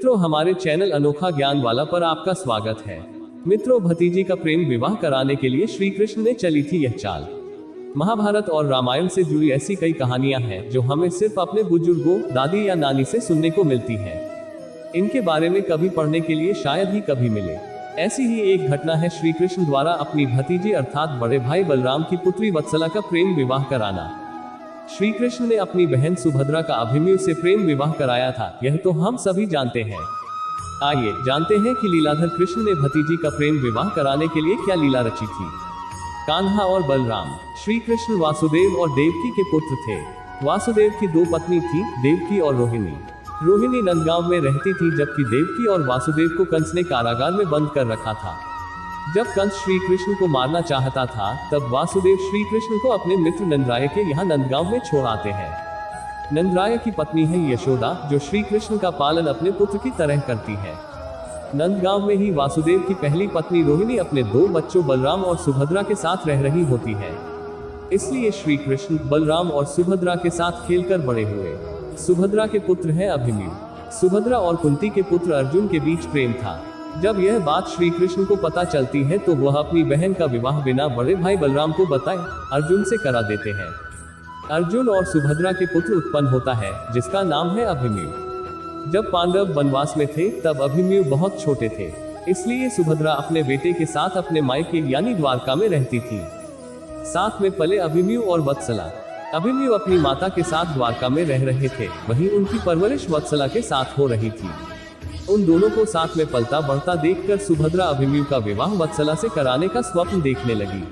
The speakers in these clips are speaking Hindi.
मित्रों, हमारे चैनल अनोखा ज्ञान वाला पर आपका स्वागत है। मित्रों, भतीजी का प्रेम विवाह कराने के लिए श्री कृष्ण ने चली थी यह चाल। महाभारत और रामायण से जुड़ी ऐसी कई कहानियां हैं जो हमें सिर्फ अपने बुजुर्गों, दादी या नानी से सुनने को मिलती हैं। इनके बारे में कभी पढ़ने के लिए शायद ही कभी मिले। ऐसी ही एक घटना है श्री कृष्ण द्वारा अपनी भतीजी अर्थात बड़े भाई बलराम की पुत्री वत्सला का प्रेम विवाह कराना। श्री कृष्ण ने अपनी बहन सुभद्रा का अभिमन्यु से प्रेम विवाह कराया था, यह तो हम सभी जानते हैं। आइए जानते हैं कि लीलाधर कृष्ण ने भतीजी का प्रेम विवाह कराने के लिए क्या लीला रची थी। कान्हा और बलराम। श्री कृष्ण वासुदेव और देवकी के पुत्र थे। वासुदेव की दो पत्नी थी, देवकी और रोहिणी। रोहिणी नंदगांव में रहती थी, जबकि देवकी और वासुदेव को कंस ने कारागार में बंद कर रखा था। जब कंस श्री कृष्ण को मारना चाहता था, तब वासुदेव श्री कृष्ण को अपने मित्र नंदराय के यहाँ नंदगांव में छोड़ आते हैं। नंदराय की पत्नी है यशोदा, जो श्री कृष्ण का पालन अपने पुत्र की तरह करती है। नंदगांव में ही वासुदेव की पहली पत्नी रोहिणी अपने दो बच्चों बलराम और सुभद्रा के साथ रह रही होती है। इसलिए श्री कृष्ण बलराम और सुभद्रा के साथ खेलकर बड़े हुए। सुभद्रा के पुत्र है अभिमन्यु। सुभद्रा और कुंती के पुत्र अर्जुन के बीच प्रेम था। जब यह बात श्री कृष्ण को पता चलती है तो वह अपनी बहन का विवाह बिना बड़े भाई बलराम को बताए अर्जुन से करा देते हैं। अर्जुन और सुभद्रा के पुत्र उत्पन्न होता है, जिसका नाम है अभिमन्यु। जब पांडव वनवास में थे तब अभिमन्यु बहुत छोटे थे, इसलिए सुभद्रा अपने बेटे के साथ अपने मायके यानी द्वारका में रहती थी। साथ में पले अभिमन्यु और वत्सला। अभिमन्यु अपनी माता के साथ द्वारका में रह रहे थे, वहीं उनकी परवरिश वत्सला के साथ हो रही थी। उन दोनों को साथ में पलता बढ़ता देखकर सुभद्रा अभिमन्यु का विवाह वत्सला से कराने का स्वप्न देखने लगी।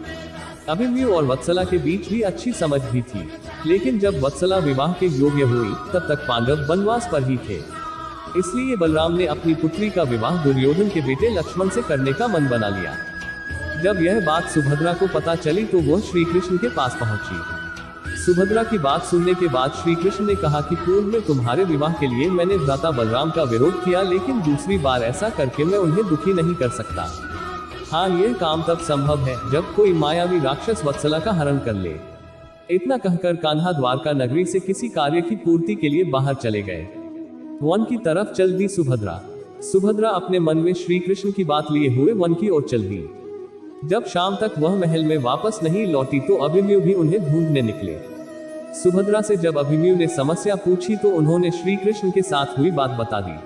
अभिमन्यु और वत्सला के बीच भी अच्छी समझ भी थी, लेकिन जब वत्सला विवाह के योग्य हुई तब तक पांडव वनवास पर ही थे। इसलिए बलराम ने अपनी पुत्री का विवाह दुर्योधन के बेटे लक्ष्मण से करने का मन बना लिया। जब यह बात सुभद्रा को पता चली तो वह श्री कृष्ण के पास पहुंची। सुभद्रा की बात सुनने के बाद श्री कृष्ण ने कहा कि पूर्व में तुम्हारे विवाह के लिए मैंने भ्राता बलराम का विरोध किया, लेकिन दूसरी बार ऐसा करके मैं उन्हें दुखी नहीं कर सकता। हाँ, यह काम तब संभव है जब कोई मायावी राक्षस वत्सला का हरण कर ले। इतना कहकर कान्हा द्वारका नगरी से किसी कार्य की पूर्ति के लिए बाहर चले गए। वन की तरफ चल दी सुभद्रा। सुभद्रा अपने मन में श्री कृष्ण की बात लिए हुए वन की ओर चल दी। जब शाम तक वह महल में वापस नहीं लौटी तो अभिमन्यु भी उन्हें ढूंढने निकले। सुभद्रा से जब अभिमन्यु ने समस्या पूछी तो उन्होंने श्री कृष्ण के साथ हुई बात बता दी।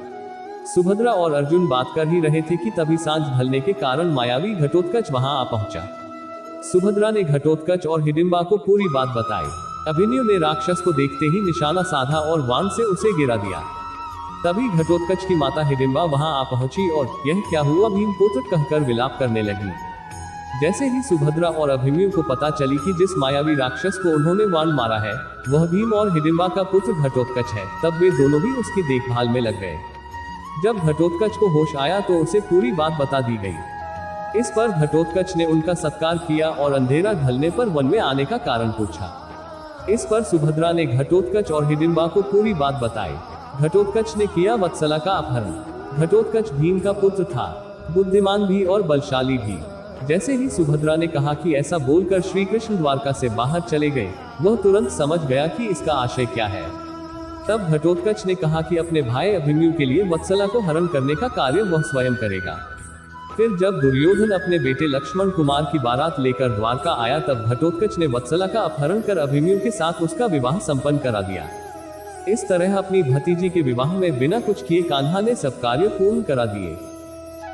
सुभद्रा और अर्जुन बात कर ही रहे थे कि तभी सांझ ढलने के कारण मायावी घटोत्कच वहां आ पहुंचा। सुभद्रा ने घटोत्कच और हिडिंबा को पूरी बात बताई। अभिमन्यु ने राक्षस को देखते ही निशाना साधा और बाण से उसे गिरा दिया। तभी घटोत्कच की माता हिडिंबा वहां आ पहुंची और यह क्या हुआ भीमपुत्र कहकर विलाप करने लगी। जैसे ही सुभद्रा और अभिमन्यु को पता चली कि जिस मायावी राक्षस को उन्होंने वाण मारा है वह भीम और हिडिंबा का पुत्र घटोत्कच है, तब वे दोनों भी उसकी देखभाल में लग गए। जब घटोत्कच को होश आया तो उसे पूरी बात बता दी गई। इस पर घटोत्कच ने उनका सत्कार किया और अंधेरा ढलने पर वन में आने का कारण पूछा। इस पर सुभद्रा ने घटोत्कच और हिडिंबा को पूरी बात बताई। घटोत्कच ने किया वत्सला का अपहरण। घटोत्कच भीम का पुत्र था, बुद्धिमान भी और बलशाली भी। जैसे ही सुभद्रा ने कहा कि ऐसा बोलकर श्री कृष्ण द्वारका से बाहर चले गए, वह तुरंत समझ गया कि इसका आशय क्या है। तब घटोत्कच ने कहा कि अपने भाई अभिमन्यु के लिए वत्सला को हरण करने का कार्य वह स्वयं करेगा। फिर जब दुर्योधन अपने बेटे लक्ष्मण कुमार की बारात लेकर द्वारका आया तब घटोत्कच ने वत्सला का अपहरण कर अभिमन्यु के साथ उसका विवाह संपन्न करा दिया। इस तरह अपनी भतीजी के विवाह में बिना कुछ किए कान्हा ने सब कार्य पूर्ण करा दिए।